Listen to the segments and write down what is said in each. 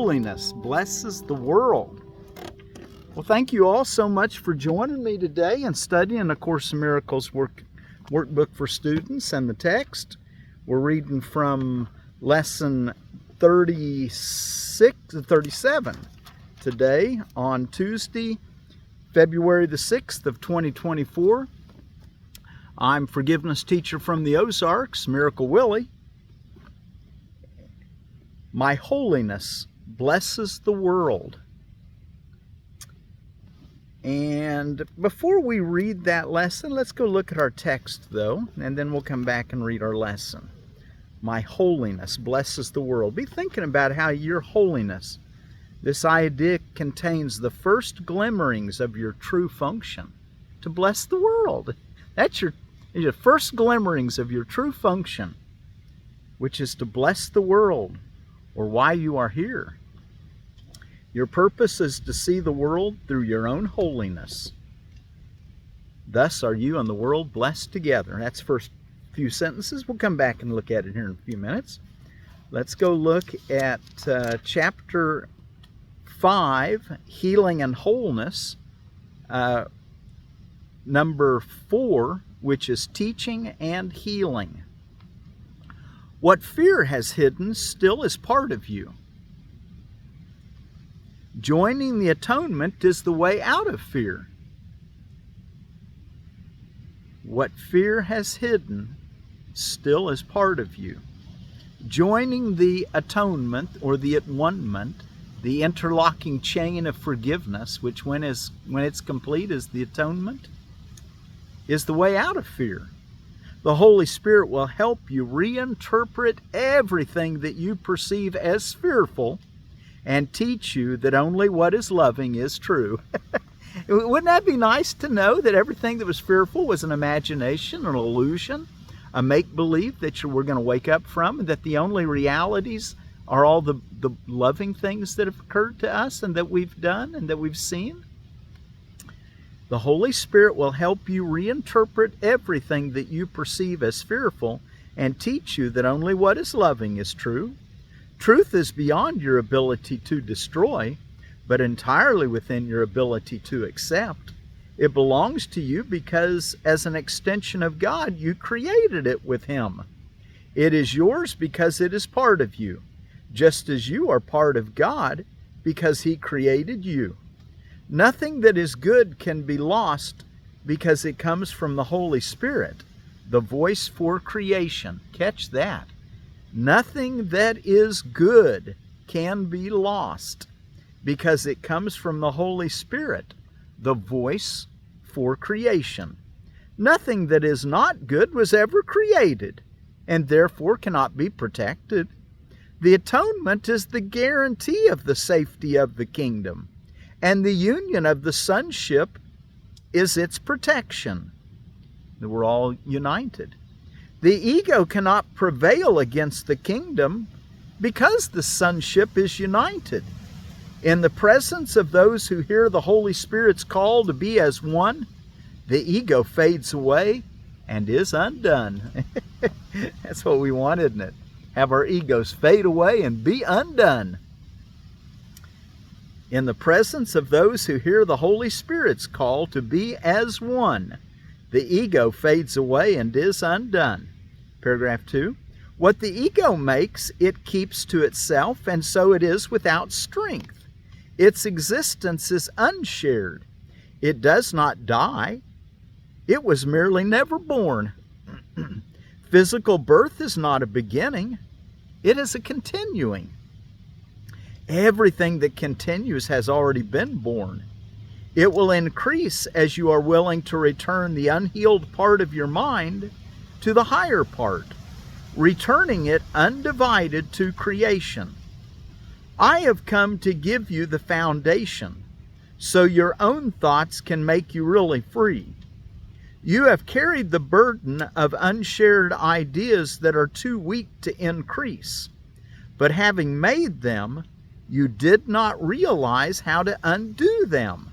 holiness blesses the world. Well, thank you all so much for joining me today and studying A Course in Miracles workbook for students and the text. We're reading from lesson 37 today on Tuesday, February the 6th of 2024. I'm forgiveness teacher from the Ozarks, Miracle Willie. My holiness blesses the world. And before we read that lesson, let's go look at our text though, and then we'll come back and read our lesson. My holiness blesses the world. Be thinking about how your holiness, this idea contains the first glimmerings of your true function to bless the world. That's your first glimmerings of your true function, which is to bless the world, or why you are here. Your purpose is to see the world through your own holiness. Thus are you and the world blessed together. That's the first few sentences. We'll come back and look at it here in a few minutes. Let's go look at chapter 5, Healing and Wholeness, number 4, which is Teaching and Healing. What fear has hidden still is part of you. Joining the atonement is the way out of fear. What fear has hidden still is part of you. Joining the atonement, or the at-one-ment, the interlocking chain of forgiveness, which when it's complete is the atonement, is the way out of fear. The Holy Spirit will help you reinterpret everything that you perceive as fearful and teach you that only what is loving is true. Wouldn't that be nice to know that everything that was fearful was an imagination, an illusion, a make-believe that you were going to wake up from, and that the only realities are all the loving things that have occurred to us and that we've done and that we've seen? The Holy Spirit will help you reinterpret everything that you perceive as fearful and teach you that only what is loving is true. Truth is beyond your ability to destroy, but entirely within your ability to accept. It belongs to you because, as an extension of God, you created it with Him. It is yours because it is part of you, just as you are part of God because He created you. Nothing that is good can be lost because it comes from the Holy Spirit, the voice for creation. Catch that. Nothing that is good can be lost because it comes from the Holy Spirit, the voice for creation. Nothing that is not good was ever created and therefore cannot be protected. The atonement is the guarantee of the safety of the kingdom, and the union of the sonship is its protection. We're all united. The ego cannot prevail against the kingdom because the sonship is united. In the presence of those who hear the Holy Spirit's call to be as one, the ego fades away and is undone. That's what we want, isn't it? Have our egos fade away and be undone. In the presence of those who hear the Holy Spirit's call to be as one, the ego fades away and is undone. Paragraph 2. What the ego makes, it keeps to itself, and so it is without strength. Its existence is unshared. It does not die. It was merely never born. Physical birth is not a beginning. It is a continuing. Everything that continues has already been born. It will increase as you are willing to return the unhealed part of your mind to the higher part, returning it undivided to creation. I have come to give you the foundation, so your own thoughts can make you really free. You have carried the burden of unshared ideas that are too weak to increase, but having made them, you did not realize how to undo them.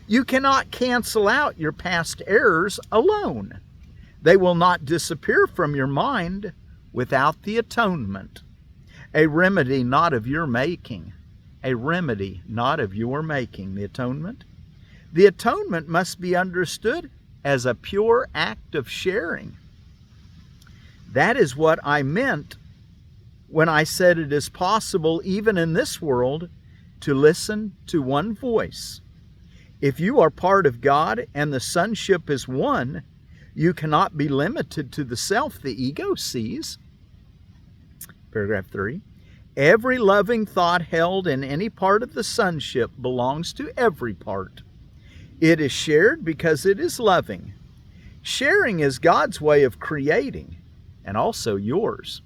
You cannot cancel out your past errors alone. They will not disappear from your mind without the atonement, a remedy not of your making. a remedy not of your making, the atonement. The atonement must be understood as a pure act of sharing. That is what I meant when I said it is possible, even in this world, to listen to one voice. If you are part of God and the sonship is one, you cannot be limited to the self the ego sees. Paragraph 3. Every loving thought held in any part of the sonship belongs to every part. It is shared because it is loving. Sharing is God's way of creating, and also yours.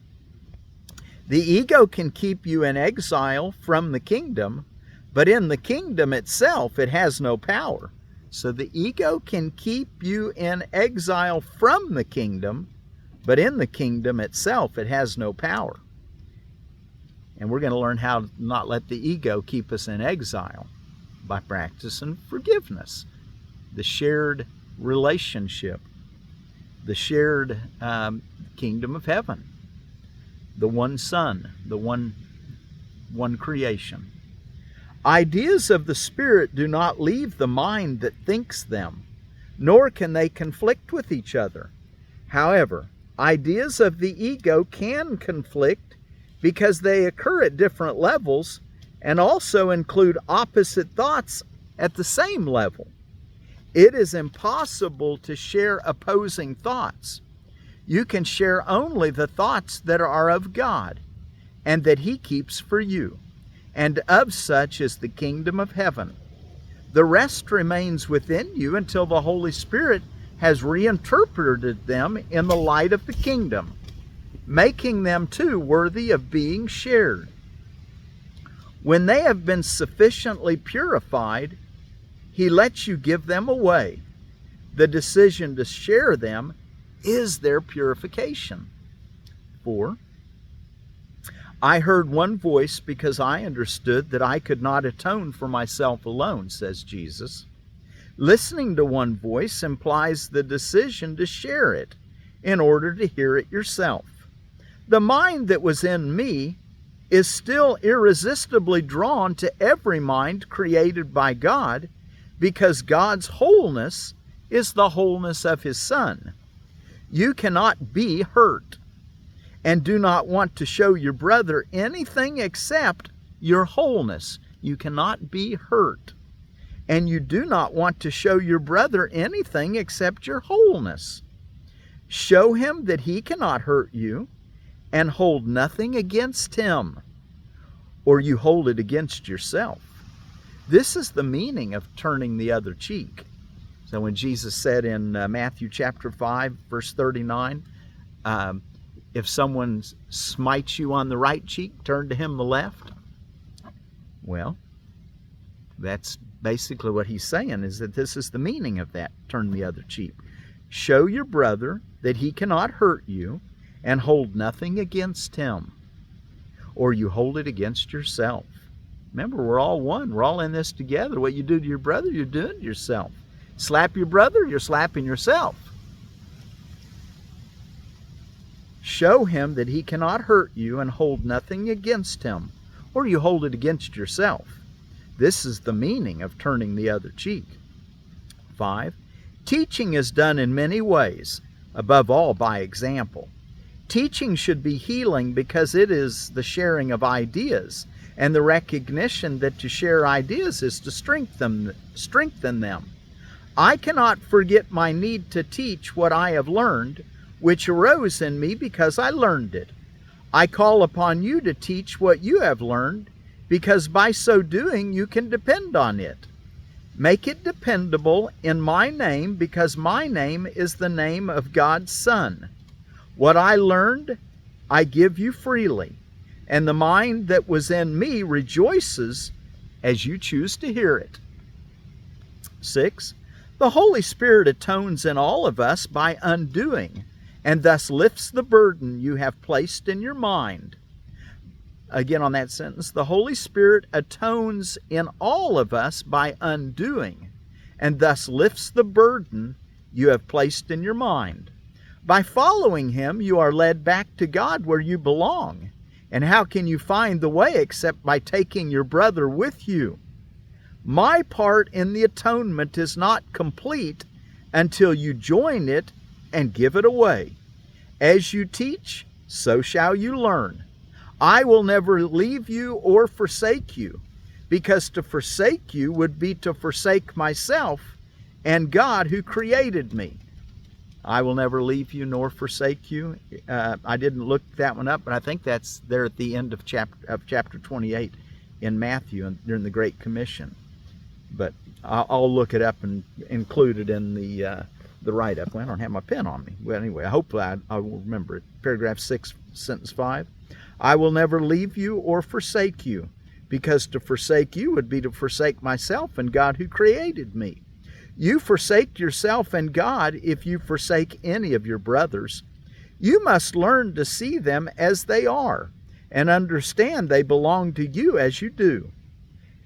The ego can keep you in exile from the kingdom, but in the kingdom itself it has no power. So the ego can keep you in exile from the kingdom, but in the kingdom itself it has no power. And we're going to learn how to not let the ego keep us in exile by practicing forgiveness, the shared relationship, the shared kingdom of heaven, the one Son, the one creation. Ideas of the Spirit do not leave the mind that thinks them, nor can they conflict with each other. However, ideas of the ego can conflict because they occur at different levels and also include opposite thoughts at the same level. It is impossible to share opposing thoughts. You can share only the thoughts that are of God and that He keeps for you, and of such is the kingdom of heaven. The rest remains within you until the Holy Spirit has reinterpreted them in the light of the kingdom, making them too worthy of being shared. When they have been sufficiently purified, He lets you give them away. The decision to share them is their purification. 4. I heard one voice because I understood that I could not atone for myself alone, says Jesus. Listening to one voice implies the decision to share it in order to hear it yourself. The mind that was in me is still irresistibly drawn to every mind created by God, because God's wholeness is the wholeness of His Son. You cannot be hurt and do not want to show your brother anything except your wholeness. You cannot be hurt, and you do not want to show your brother anything except your wholeness. Show him that he cannot hurt you, and hold nothing against him, or you hold it against yourself. This is the meaning of turning the other cheek. So when Jesus said in Matthew chapter 5, verse 39, if someone smites you on the right cheek, turn to him the left. Well, that's basically what he's saying, is that this is the meaning of that, turn the other cheek. Show your brother that he cannot hurt you, and hold nothing against him, or you hold it against yourself. Remember, we're all one. We're all in this together. What you do to your brother, you're doing to yourself. Slap your brother, you're slapping yourself. Show him that he cannot hurt you, and hold nothing against him, or you hold it against yourself. This is the meaning of turning the other cheek. 5. Teaching is done in many ways, above all by example. Teaching should be healing because it is the sharing of ideas, and the recognition that to share ideas is to strengthen them. I cannot forget my need to teach what I have learned, which arose in me because I learned it. I call upon you to teach what you have learned, because by so doing you can depend on it. Make it dependable in my name, because my name is the name of God's Son. What I learned, I give you freely, and the mind that was in me rejoices as you choose to hear it. 6. The Holy Spirit atones in all of us by undoing, and thus lifts the burden you have placed in your mind. Again on that sentence, the Holy Spirit atones in all of us by undoing, and thus lifts the burden you have placed in your mind. By following Him, you are led back to God where you belong. And how can you find the way except by taking your brother with you? My part in the atonement is not complete until you join it and give it away. As you teach, so shall you learn. I will never leave you or forsake you, because to forsake you would be to forsake myself and God who created me. I will never leave you nor forsake you. I didn't look that one up, but I think that's there at the end of chapter 28 in Matthew and during the Great Commission. But I'll look it up and include it in the write-up. Well, I don't have my pen on me. Well, anyway, hopefully I will remember it. Paragraph 6, sentence 5. I will never leave you or forsake you, because to forsake you would be to forsake myself and God who created me. You forsake yourself and God if you forsake any of your brothers. You must learn to see them as they are and understand they belong to you as you do.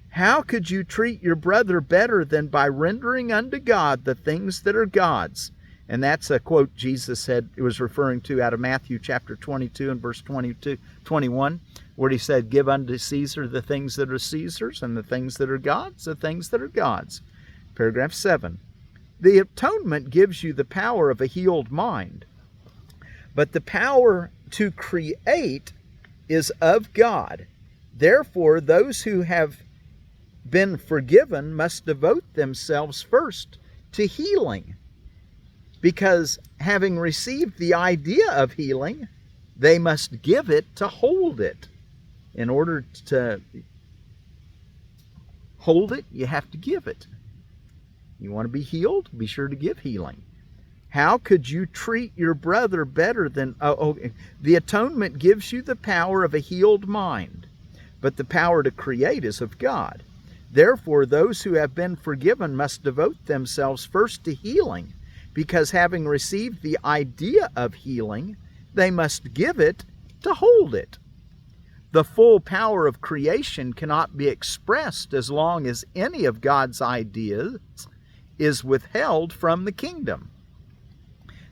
How could you treat your brother better than by rendering unto God the things that are God's? And that's a quote Jesus said, it was referring to out of Matthew chapter 22 and verse 21, where he said, give unto Caesar the things that are Caesar's, and the things that are God's, the things that are God's. Paragraph 7. The atonement gives you the power of a healed mind, but the power to create is of God. Therefore, those who have been forgiven must devote themselves first to healing, because having received the idea of healing, they must give it to hold it. In order to hold it, you have to give it. You want to be healed? Be sure to give healing. How could you treat your brother better than... the atonement gives you the power of a healed mind, but the power to create is of God. Therefore, those who have been forgiven must devote themselves first to healing, because having received the idea of healing, they must give it to hold it. The full power of creation cannot be expressed as long as any of God's ideas is withheld from the kingdom.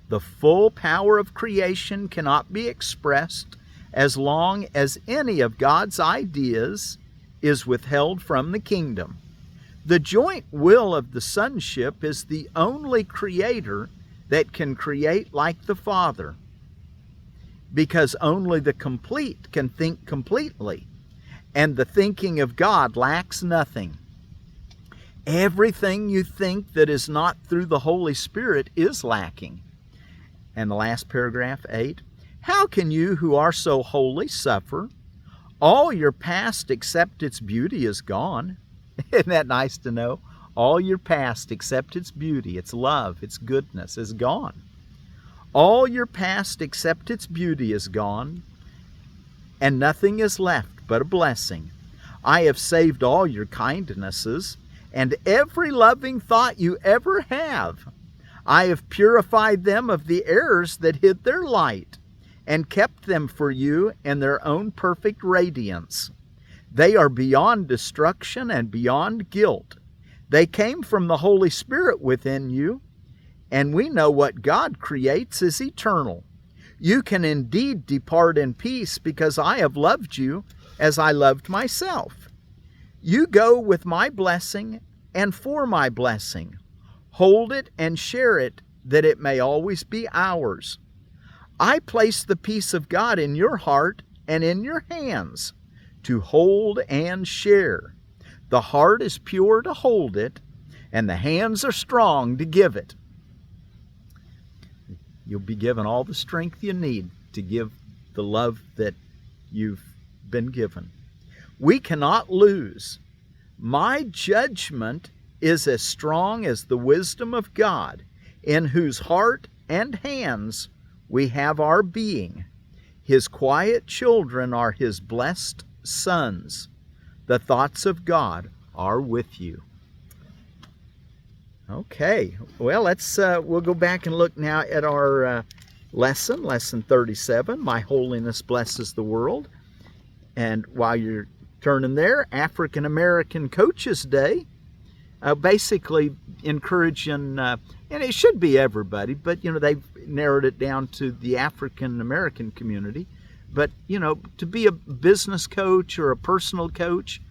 The full power of creation cannot be expressed as long as any of God's ideas is withheld from the kingdom. The joint will of the sonship is the only creator that can create like the Father, because only the complete can think completely, and the thinking of God lacks nothing. Everything you think that is not through the Holy Spirit is lacking. And the last paragraph, 8. How can you who are so holy suffer? All your past except its beauty is gone. Isn't that nice to know? All your past except its beauty, its love, its goodness is gone. All your past except its beauty is gone, and nothing is left but a blessing. I have saved all your kindnesses, and every loving thought you ever have. I have purified them of the errors that hid their light, and kept them for you in their own perfect radiance. They are beyond destruction and beyond guilt. They came from the Holy Spirit within you, and we know what God creates is eternal. You can indeed depart in peace, because I have loved you as I loved myself. You go with my blessing and for my blessing. Hold it and share it, that it may always be ours. I place the peace of God in your heart and in your hands to hold and share. The heart is pure to hold it, and the hands are strong to give it. You'll be given all the strength you need to give the love that you've been given. We cannot lose. My judgment is as strong as the wisdom of God, in whose heart and hands we have our being. His quiet children are His blessed sons. The thoughts of God are with you. Okay, well, we'll go back and look now at our lesson 37, My Holiness Blesses the World. And while you're turning there, African American Coaches Day, basically encouraging, and it should be everybody, but they've narrowed it down to the African American community, But, you know, to be a business coach or a personal coach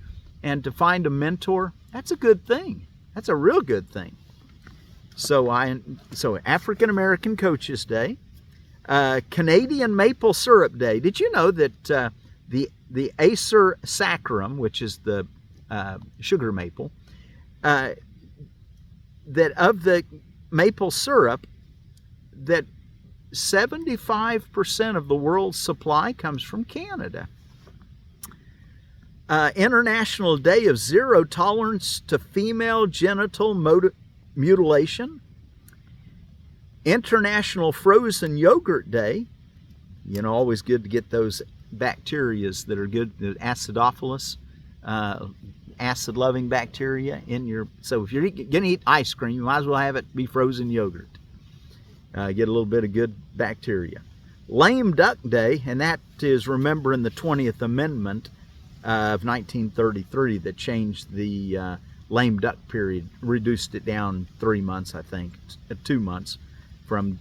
and to find a mentor, that's a good thing. That's a real good thing. So African American Coaches Day, Canadian Maple Syrup Day. Did you know that the Acer saccharum, which is the sugar maple, that of the maple syrup, that 75% of the world's supply comes from Canada. International Day of Zero Tolerance to Female Genital Mutilation. International Frozen Yogurt Day. You know, always good to get those bacterias that are good, the acidophilus, acid-loving bacteria in your. So if you're going to eat ice cream, you might as well have it be frozen yogurt. Get a little bit of good bacteria. Lame Duck Day, and that is remembering the 20th Amendment of 1933 that changed the lame duck period, reduced it down 3 months, I think, 2 months, from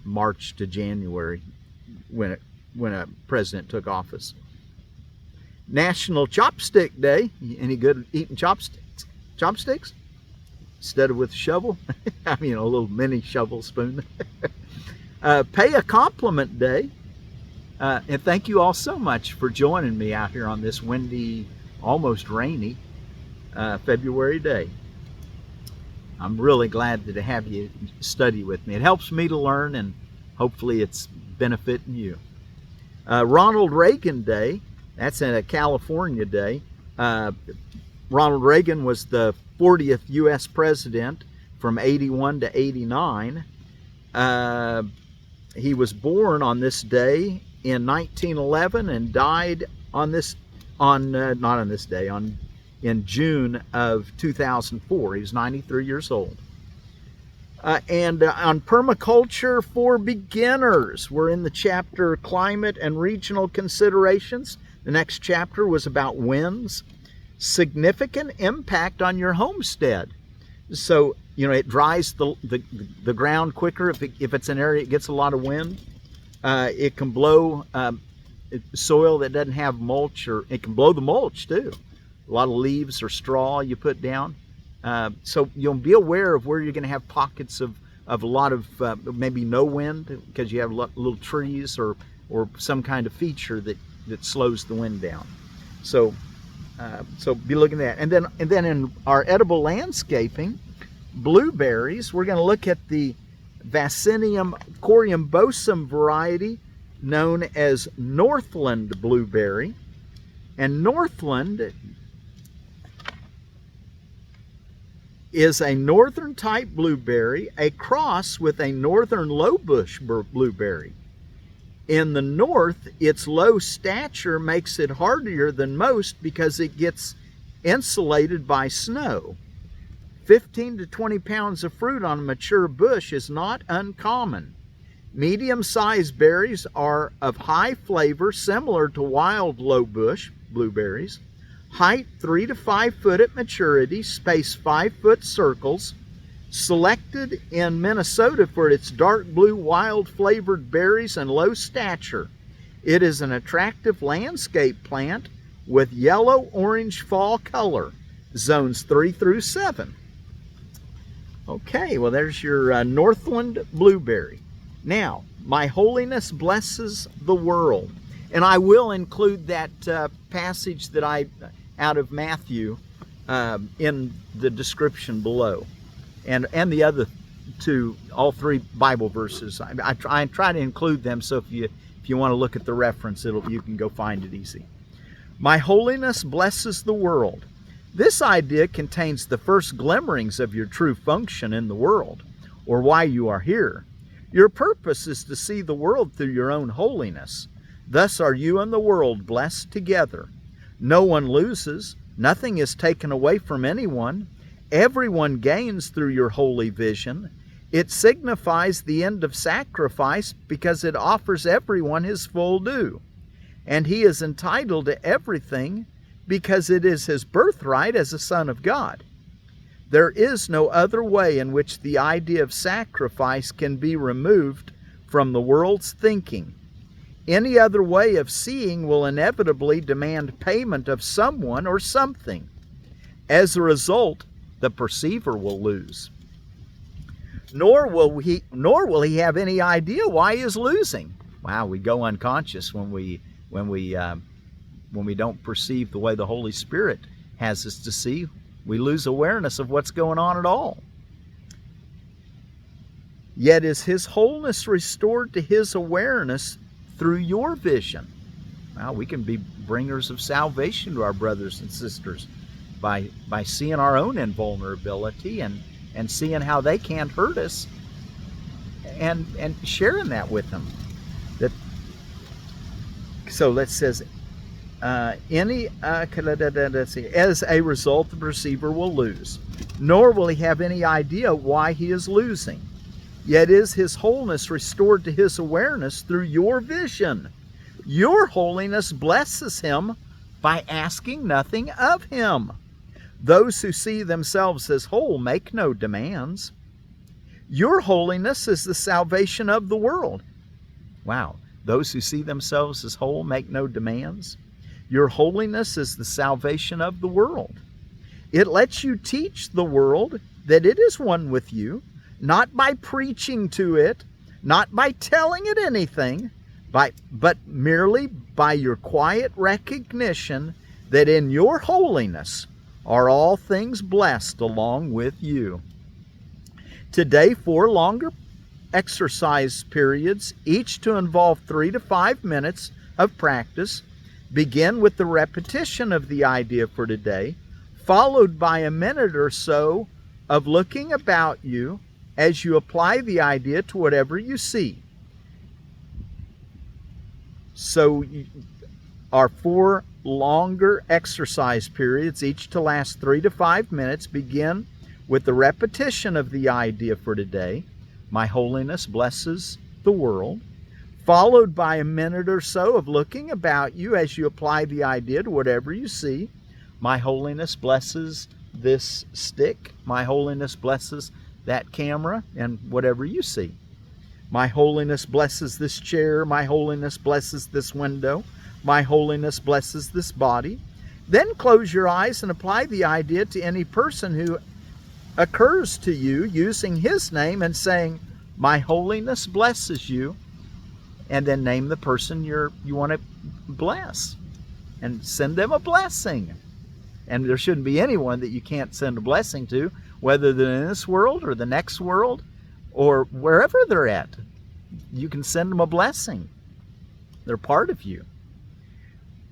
March to January when a president took office. National Chopstick Day. Any good eating chopsticks? Instead of with a shovel? I mean, a little mini shovel spoon. Pay a Compliment Day. And thank you all so much for joining me out here on this windy, almost rainy February day. I'm really glad to have you study with me. It helps me to learn, and hopefully it's benefiting you. Ronald Reagan Day. That's a California day. Ronald Reagan was the 40th U.S. president from 81 to 89. He was born on this day in 1911 and died in June of 2004. He was 93 years old. And on permaculture for beginners, we're in the chapter Climate and Regional Considerations. The next chapter was about winds. Significant impact on your homestead. So, you know, it dries the ground quicker if it's an area that gets a lot of wind. It can blow soil that doesn't have mulch, or it can blow the mulch too. A lot of leaves or straw you put down. So you'll be aware of where you're going to have pockets of a lot of maybe no wind, because you have little trees or some kind of feature that slows the wind down. So be looking at that. And then in our edible landscaping, blueberries, we're going to look at the Vaccinium coriambosum variety known as Northland blueberry. And Northland is a northern type blueberry, a cross with a northern lowbush blueberry. In the north, its low stature makes it hardier than most because it gets insulated by snow. 15 to 20 pounds of fruit on a mature bush is not uncommon. Medium-sized berries are of high flavor, similar to wild lowbush blueberries. Height 3 to 5 foot at maturity, space 5-foot circles. Selected in Minnesota for its dark blue wild flavored berries and low stature. It is an attractive landscape plant with yellow-orange fall color, zones 3 through 7. Okay, well there's your Northland blueberry. Now, my holiness blesses the world. And I will include that passage that out of Matthew in the description below. And the other two, all three Bible verses, I try to include them, so if you want to look at the reference, you can go find it easy. My holiness blesses the world. This idea contains the first glimmerings of your true function in the world, or why you are here. Your purpose is to see the world through your own holiness. Thus are you and the world blessed together. No one loses. Nothing is taken away from anyone. Everyone gains through your holy vision. It signifies the end of sacrifice because it offers everyone his full due. And he is entitled to everything because it is his birthright as a son of God. There is no other way in which the idea of sacrifice can be removed from the world's thinking. Any other way of seeing will inevitably demand payment of someone or something. As a result, the perceiver will lose. Nor will he have any idea why he is losing. Wow, we go unconscious when we don't perceive the way the Holy Spirit has us to see. We lose awareness of what's going on at all. Yet is his wholeness restored to his awareness through your vision. Well, we can be bringers of salvation to our brothers and sisters by seeing our own invulnerability and seeing how they can't hurt us and sharing that with them. So that says, as a result, the perceiver will lose, nor will he have any idea why he is losing. Yet is his wholeness restored to his awareness through your vision. Your holiness blesses him by asking nothing of him. Those who see themselves as whole make no demands. Your holiness is the salvation of the world. Wow. Those who see themselves as whole make no demands. Your holiness is the salvation of the world. It lets you teach the world that it is one with you, not by preaching to it, not by telling it anything, but merely by your quiet recognition that in your holiness are all things blessed along with you. Today, 4 longer exercise periods, each to involve 3 to 5 minutes of practice, begin with the repetition of the idea for today, followed by a minute or so of looking about you as you apply the idea to whatever you see. So our 4 longer exercise periods, each to last 3 to 5 minutes, begin with the repetition of the idea for today, my holiness blesses the world, followed by a minute or so of looking about you as you apply the idea to whatever you see. My holiness blesses this stick. My holiness blesses that camera and whatever you see. My holiness blesses this chair. My holiness blesses this window. My holiness blesses this body. Then close your eyes and apply the idea to any person who occurs to you using his name and saying, my holiness blesses you, and then name the person you want to bless and send them a blessing. And there shouldn't be anyone that you can't send a blessing to, whether they're in this world or the next world or wherever they're at. You can send them a blessing. They're part of you.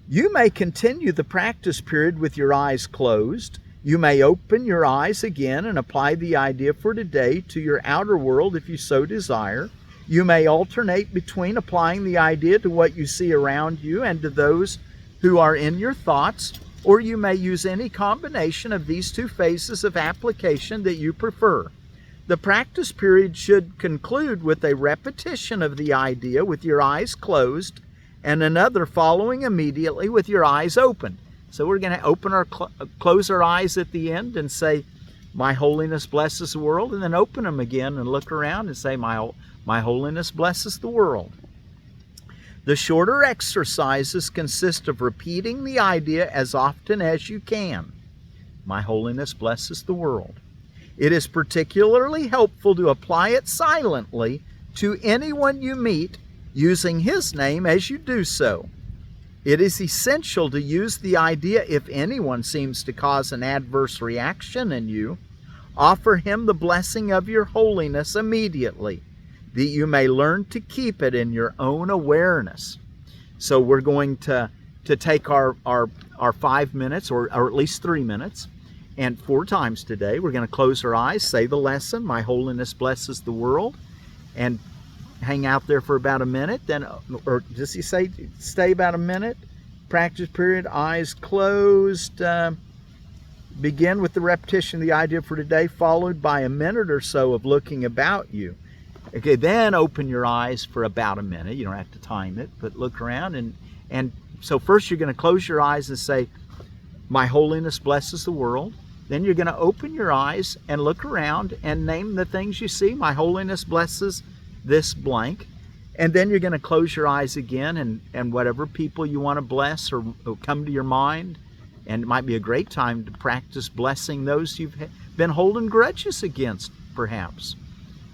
You may continue the practice period with your eyes closed. You may open your eyes again and apply the idea for today to your outer world if you so desire. You may alternate between applying the idea to what you see around you and to those who are in your thoughts, or you may use any combination of these 2 phases of application that you prefer. The practice period should conclude with a repetition of the idea with your eyes closed and another following immediately with your eyes open. So we're going to close our eyes at the end and say, my holiness blesses the world, and then open them again and look around and say, my holiness blesses the world. The shorter exercises consist of repeating the idea as often as you can. My holiness blesses the world. It is particularly helpful to apply it silently to anyone you meet, using his name as you do so. It is essential to use the idea if anyone seems to cause an adverse reaction in you. Offer him the blessing of your holiness immediately, that you may learn to keep it in your own awareness. So we're going to take our 5 minutes, or at least 3 minutes, and 4 times today, we're going to close our eyes, say the lesson, my holiness blesses the world, and hang out there for about a minute, then, or does he say stay about a minute? Practice period, eyes closed. Begin with the repetition of the idea for today, followed by a minute or so of looking about you. Okay, then open your eyes for about a minute. You don't have to time it, but look around. And so first you're going to close your eyes and say, my holiness blesses the world. Then you're going to open your eyes and look around and name the things you see. My holiness blesses this blank. And then you're going to close your eyes again, and whatever people you want to bless or come to your mind. And it might be a great time to practice blessing those you've been holding grudges against, perhaps.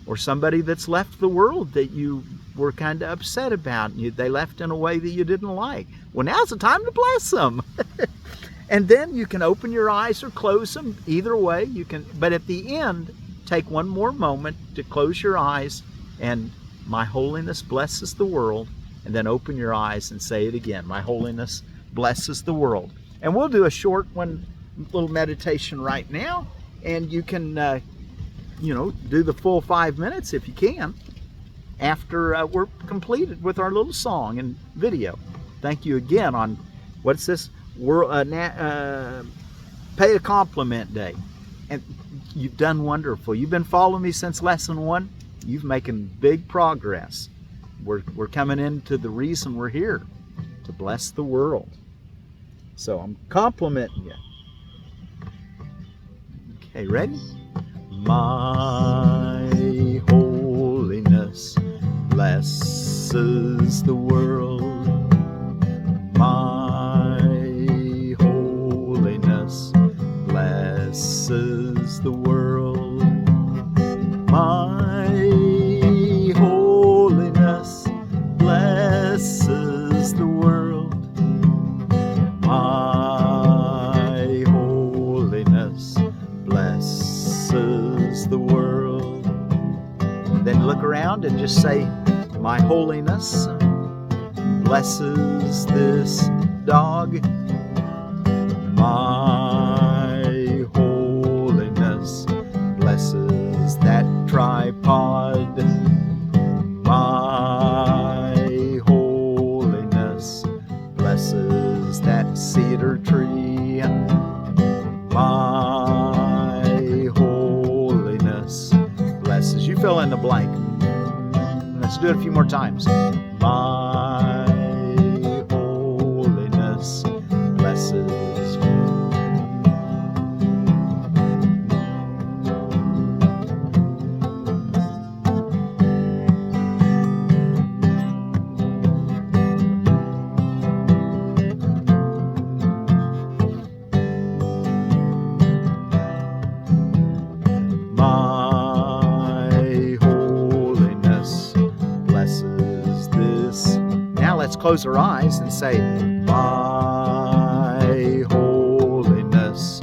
Or somebody that's left the world that you were kind of upset about. And they left in a way that you didn't like. Well, now's the time to bless them. And then you can open your eyes or close them. Either way, you can. But at the end, take one more moment to close your eyes and my holiness blesses the world. And then open your eyes and say it again. My holiness blesses the world. And we'll do a short little meditation right now. And you can, do the full 5 minutes if you can after we're completed with our little song and video. Thank you again on, what's this? Pay a Compliment Day. And you've done wonderful. You've been following me since lesson 1. You've making big progress. We're coming into the reason we're here, to bless the world. So I'm complimenting you. Okay, ready? My holiness blesses the world. My holiness blesses the world. My holiness blesses the world. My holiness blesses the world. Then look around and just say, my holiness blesses this dog. My holiness blesses that tripod. My holiness blesses that cedar tree. My holiness blesses. You fill in the blank. Let's do it a few more times. My holiness blesses. Close our eyes and say, my holiness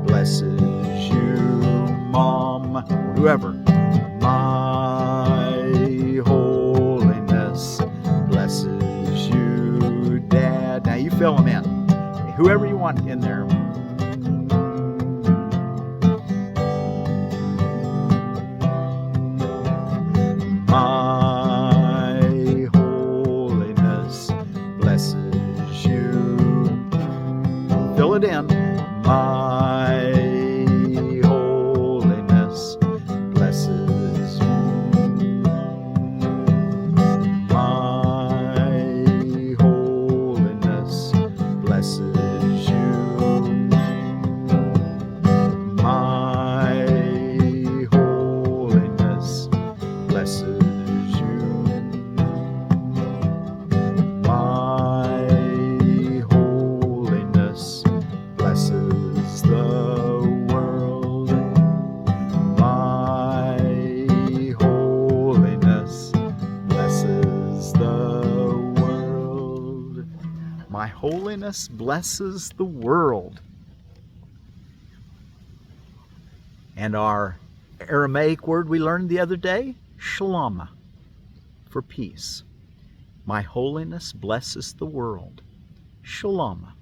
blesses you, Mom, whoever. My holiness blesses you, Dad. Now you fill them in. Whoever you want in there. Fill it in. My holiness blesses you. My holiness blesses you. My holiness blesses you. My holiness blesses the world. My holiness blesses the world. My holiness blesses the world. And our Aramaic word we learned the other day, Shlama, for peace. My holiness blesses the world. Shlama.